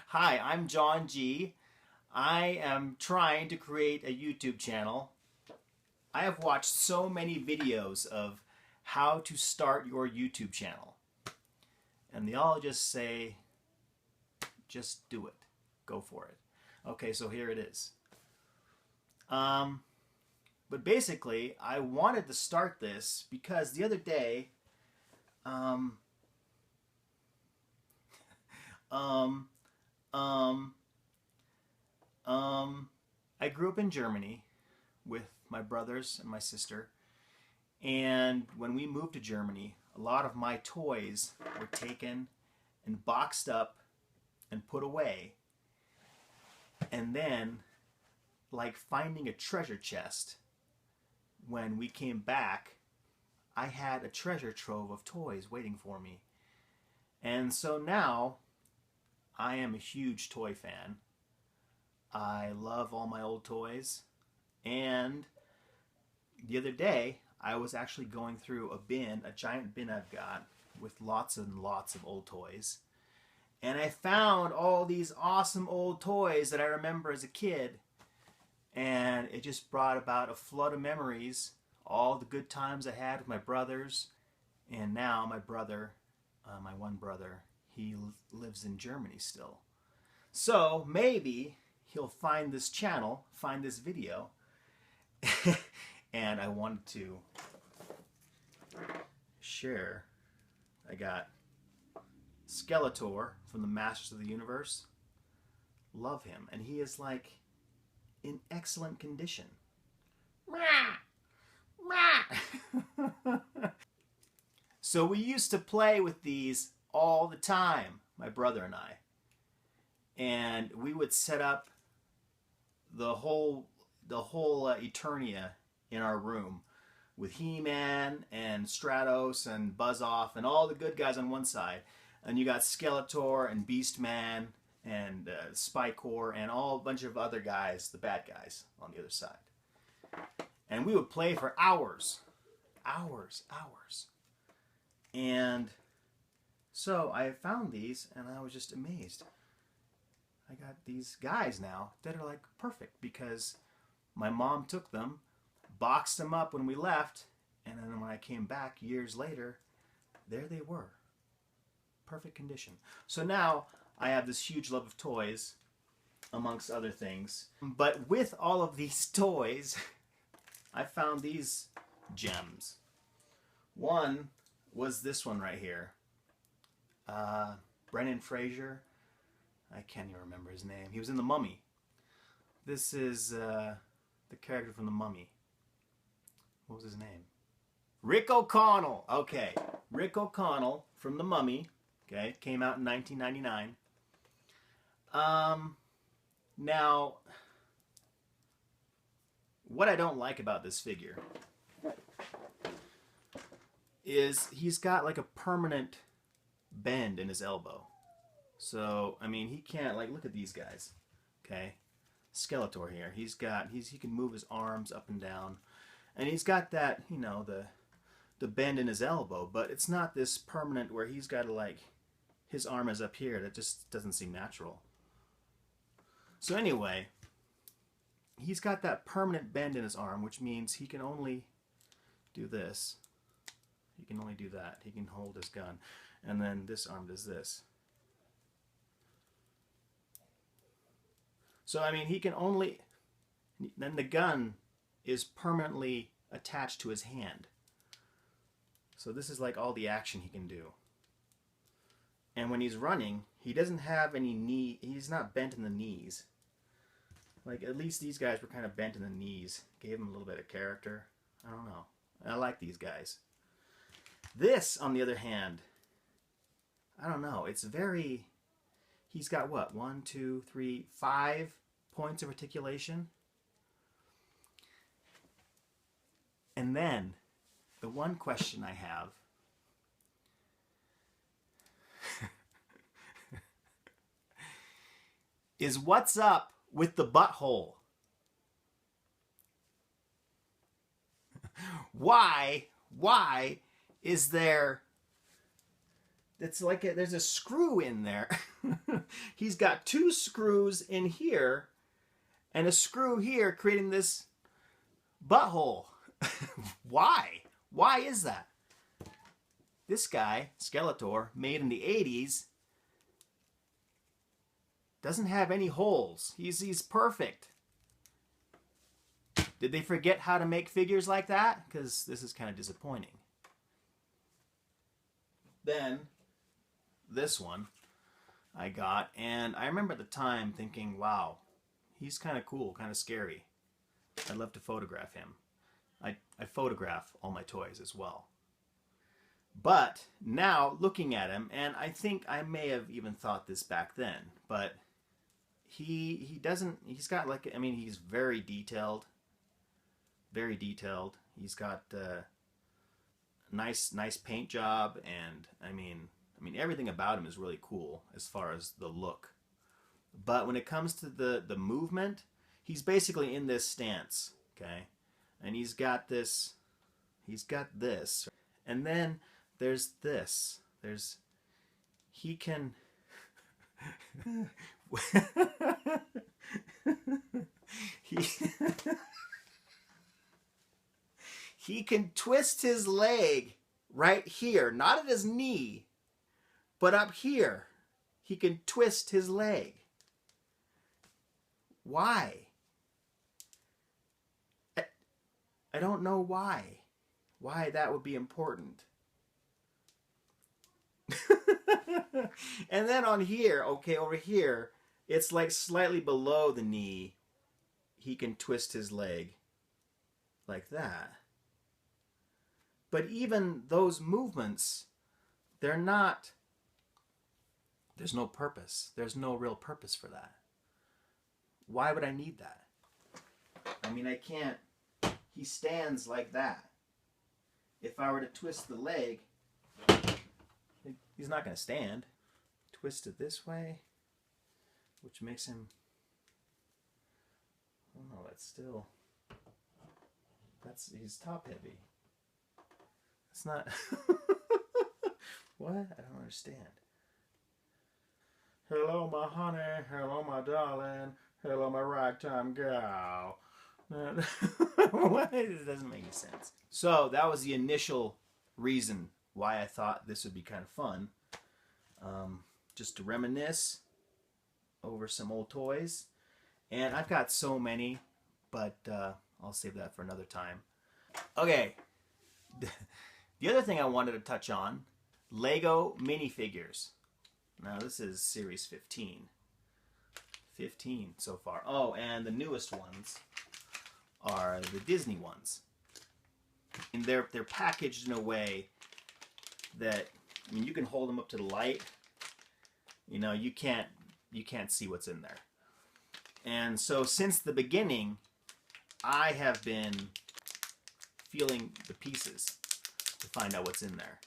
Hi, I'm John G. I am trying to create a YouTube channel. I have watched so many videos of how to start your YouTube channel. And they all just say, just do it. Go for it. Okay, so here it is. But basically, I wanted to start this because the other day, um, um, um, I grew up in Germany with my brothers and my sister. And when we moved to Germany, a lot of my toys were taken and boxed up and put away. And then, like finding a treasure chest, when we came back, I had a treasure trove of toys waiting for me. And so now, I am a huge toy fan. I love all my old toys. And the other day, I was actually going through a bin, a giant bin I've got, with lots and lots of old toys. And I found all these awesome old toys that I remember as a kid. And it just brought about a flood of memories, all the good times I had with my brothers. And now my brother, my one brother, he lives in Germany still. So maybe he'll find this channel, find this video, and I wanted to share. I got Skeletor from the Masters of the Universe. Love him, and he is like in excellent condition. So we used to play with these all the time, my brother and I. And we would set up the whole Eternia in our room with He-Man and Stratos and Buzz-Off and all the good guys on one side. And you got Skeletor and Beastman and Spycore and all a bunch of other guys, the bad guys, on the other side. And we would play for hours. Hours. And so I found these and I was just amazed. I got these guys now that are like perfect because my mom took them, boxed them up when we left, and then when I came back years later, there they were. Perfect condition. So now I have this huge love of toys, amongst other things. But with all of these toys, I found these gems. One was this one right here. Brendan Fraser. I can't even remember his name. He was in The Mummy. This is the character from The Mummy. What was his name? Rick O'Connell. Okay, Rick O'Connell from The Mummy. Okay, came out in 1999. Now, what I don't like about this figure is he's got like a permanent bend in his elbow. So, I mean, he can't, like, look at these guys, okay? Skeletor here, he can move his arms up and down, and he's got that, you know, the bend in his elbow, but it's not this permanent where he's got to, like, his arm is up here. That just doesn't seem natural. So anyway, he's got that permanent bend in his arm, which means he can only do this. He can only do that. He can hold his gun, and then this arm does this. So, I mean, he can only, then the gun is permanently attached to his hand. So this is like all the action he can do. And when he's running, he doesn't have any knee, he's not bent in the knees. Like, at least these guys were kind of bent in the knees. Gave him a little bit of character. I don't know. I like these guys. This, on the other hand, I don't know. It's very, he's got what? 1, 2, 3, 5 points of articulation. And then, the one question I have is what's up with the butthole? Why is there it's like there's a screw in there. He's got 2 screws in here and a screw here creating this butthole. Why? Why is that? This guy, Skeletor, made in the 80s, doesn't have any holes. He's perfect. Did they forget how to make figures like that? Because this is kind of disappointing. Then, this one I got, and I remember at the time thinking, wow, he's kind of cool, kind of scary. I'd love to photograph him. I photograph all my toys as well. But now, looking at him, and I think I may have even thought this back then, but he doesn't, he's got like, I mean, he's very detailed. Very detailed. He's got nice paint job, and I mean everything about him is really cool as far as the look. But when it comes to the movement, he's basically in this stance, okay? And he's got this, and then there's this. He can he can twist his leg right here, not at his knee, but up here. He can twist his leg. Why? I don't know why. Why that would be important. And then on here, okay, over here, it's like slightly below the knee. He can twist his leg like that. But even those movements, they're not, there's no purpose. There's no real purpose for that. Why would I need that? I mean, I can't, he stands like that. If I were to twist the leg, he's not going to stand. Twist it this way, which makes him, oh no, he's top heavy. It's not, what? I don't understand. Hello, my honey. Hello, my darling. Hello, my ragtime gal. What? It doesn't make any sense. So that was the initial reason why I thought this would be kind of fun. Just to reminisce over some old toys. And I've got so many, but I'll save that for another time. Okay. The other thing I wanted to touch on, Lego Minifigures. Now this is series 15. 15 so far. Oh, and the newest ones are the Disney ones. And they're packaged in a way that, I mean, you can hold them up to the light. You know, you can't see what's in there. And so since the beginning, I have been feeling the pieces to find out what's in there.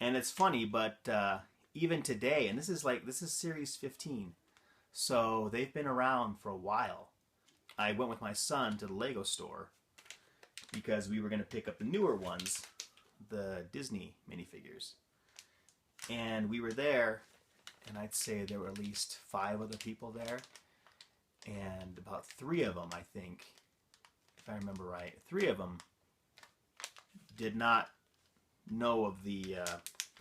And it's funny, but even today, and this is series 15, so they've been around for a while. I went with my son to the Lego store because we were going to pick up the newer ones, the Disney minifigures. And we were there, and I'd say there were at least 5 other people there. And about 3 of them, I think, if I remember right, 3 of them did not know of the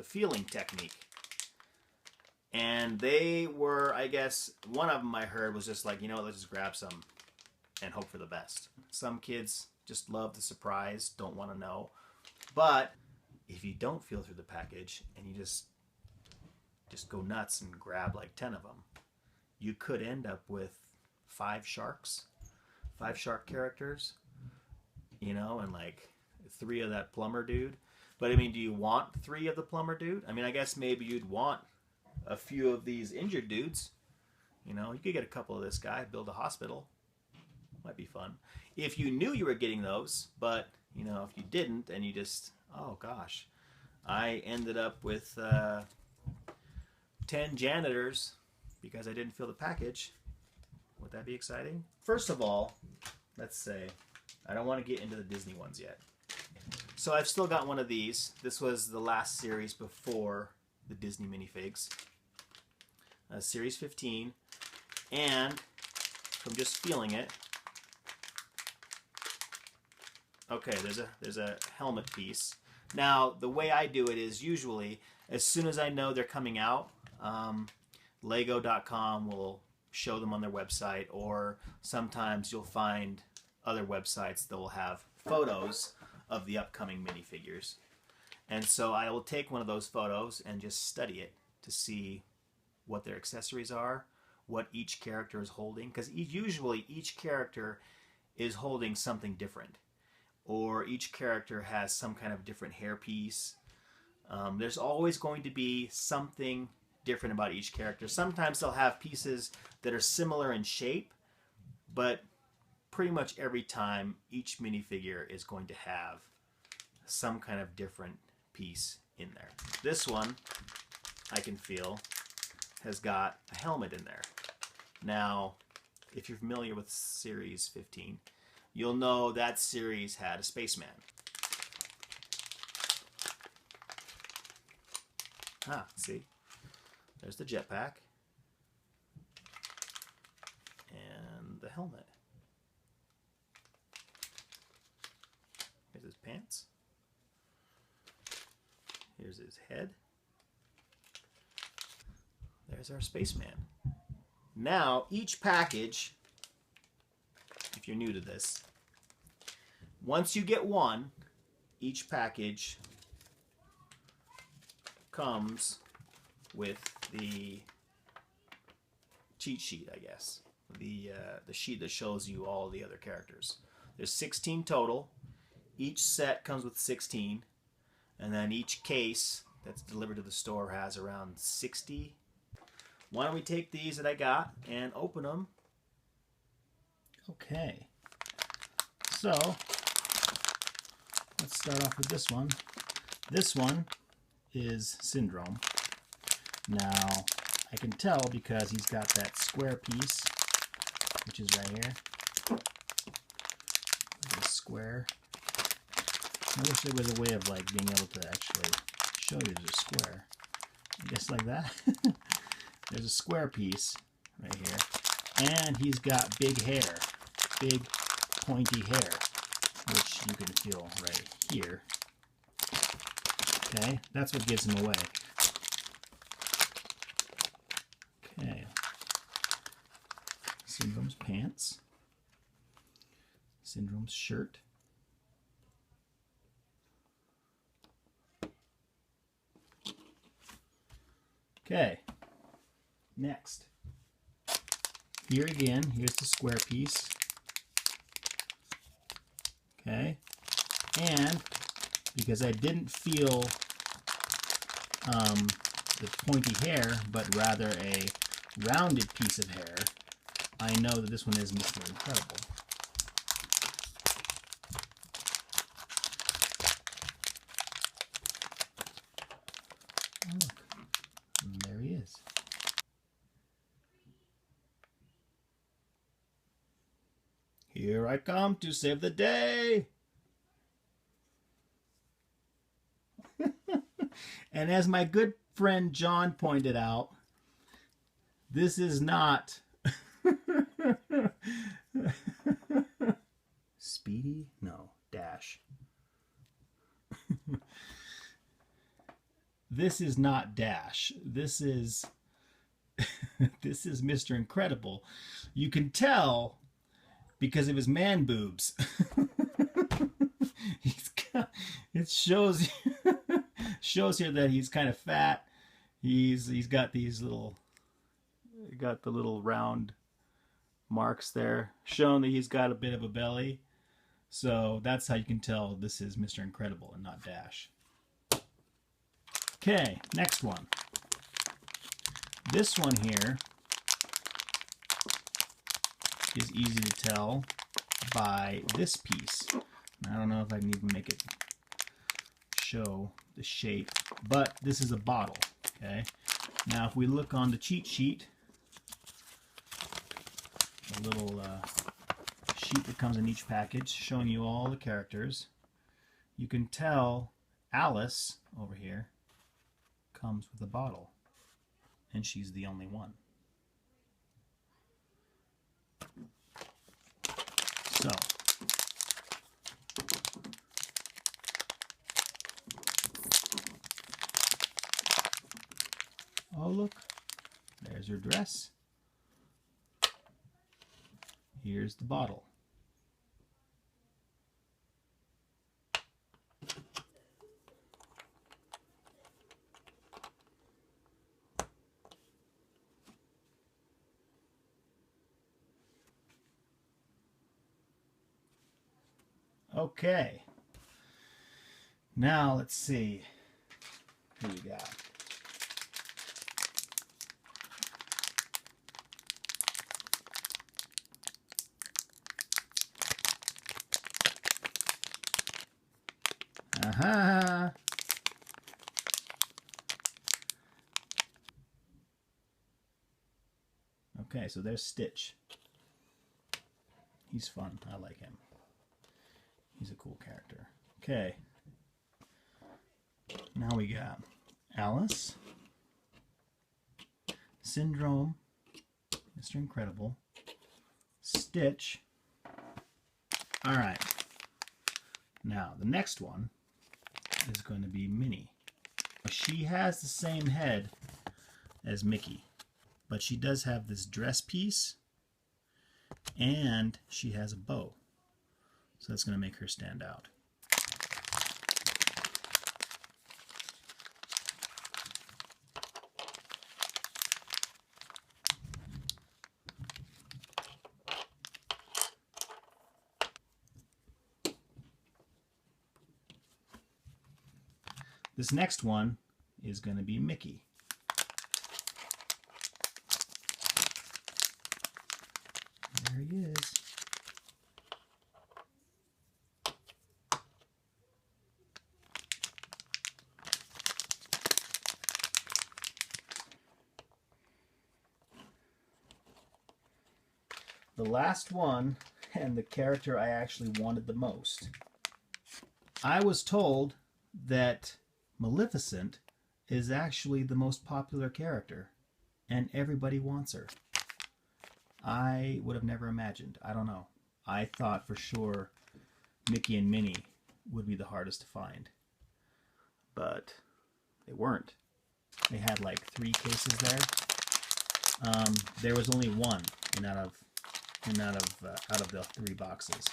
feeling technique. And they were, I guess, one of them I heard was just like, you know, let's just grab some and hope for the best. Some kids just love the surprise, don't want to know. But if you don't feel through the package and you just go nuts and grab like 10 of them, you could end up with 5 sharks, 5 shark characters, you know, and like 3 of that plumber dude. But I mean, do you want 3 of the plumber dude? I mean, I guess maybe you'd want a few of these injured dudes. You know, you could get a couple of this guy, build a hospital. Might be fun. If you knew you were getting those, but, you know, if you didn't and you just, oh gosh, I ended up with 10 janitors because I didn't fill the package. Would that be exciting? First of all, let's say, I don't want to get into the Disney ones yet. So I've still got one of these. This was the last series before the Disney minifigs. Series 15, and from just feeling it, okay, there's a helmet piece. Now, the way I do it is usually, as soon as I know they're coming out, Lego.com will show them on their website, or sometimes you'll find other websites that will have photos of the upcoming minifigures. And so I will take one of those photos and just study it to see what their accessories are, what each character is holding, because usually each character is holding something different, or each character has some kind of different hairpiece. There's always going to be something different about each character. Sometimes they'll have pieces that are similar in shape, but pretty much every time each minifigure is going to have some kind of different piece in there. This one, I can feel, has got a helmet in there. Now, if you're familiar with Series 15, you'll know that series had a spaceman. Ah, see? There's the jetpack. And the helmet. Here's his pants. Here's his head. There's our spaceman. Now, each package, if you're new to this, once you get one, each package comes with the cheat sheet, I guess. The sheet that shows you all the other characters. There's 16 total. Each set comes with 16. And then each case that's delivered to the store has around 60. Why don't we take these that I got and open them? Okay. So, let's start off with this one. This one is Syndrome. Now, I can tell because he's got that square piece, which is right here. This square. I wish there was a way of like being able to actually show you there's a square. I guess like that. There's a square piece right here. And he's got big hair. Big pointy hair. Which you can feel right here. Okay, that's what gives him away. Okay. Syndrome's pants. Syndrome's shirt. Okay, next. Here again, here's the square piece. Okay, and because I didn't feel the pointy hair, but rather a rounded piece of hair, I know that this one is Mr. Incredible. Oh, look. And there he is. Here I come to save the day! And as my good friend John pointed out, this is not Speedy? No, Dash. This is not Dash. This is this is Mr. Incredible. You can tell because of his man boobs. It shows here that he's kind of fat. He's got these little the little round marks there, showing that he's got a bit of a belly. So that's how you can tell this is Mr. Incredible and not Dash. Okay, next one. This one here is easy to tell by this piece. I don't know if I can even make it show the shape, but this is a bottle. Okay. Now, if we look on the cheat sheet, a little sheet that comes in each package showing you all the characters, you can tell Alice over here comes with a bottle, and she's the only one. So, oh look, there's her dress. Here's the bottle. Okay. Now let's see who we got. Aha! Okay, so there's Stitch. He's fun. I like him. He's a cool character. Okay. Now we got Alice, Syndrome, Mr. Incredible, Stitch. Alright. Now, the next one is going to be Minnie. She has the same head as Mickey, but she does have this dress piece, and she has a bow. So that's going to make her stand out. This next one is going to be Mickey. There he is. The last one, and the character I actually wanted the most. I was told that Maleficent is actually the most popular character, and everybody wants her. I would have never imagined. I don't know. I thought for sure Mickey and Minnie would be the hardest to find, but they weren't. They had like 3 cases there. There was only one out of the 3 boxes.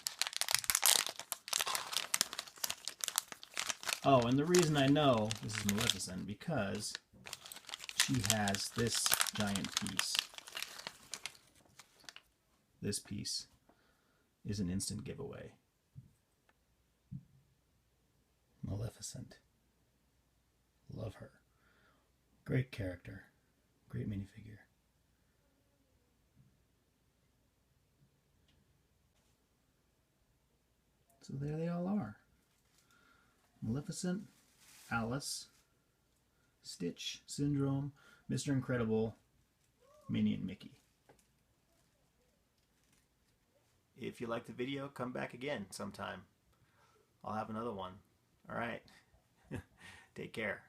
Oh, and the reason I know this is Maleficent because she has this giant piece. This piece is an instant giveaway. Maleficent. Love her. Great character. Great minifigure. So there they all are. Maleficent, Alice, Stitch, Syndrome, Mr. Incredible, Minnie, and Mickey. If you like the video, come back again sometime. I'll have another one. All right. Take care.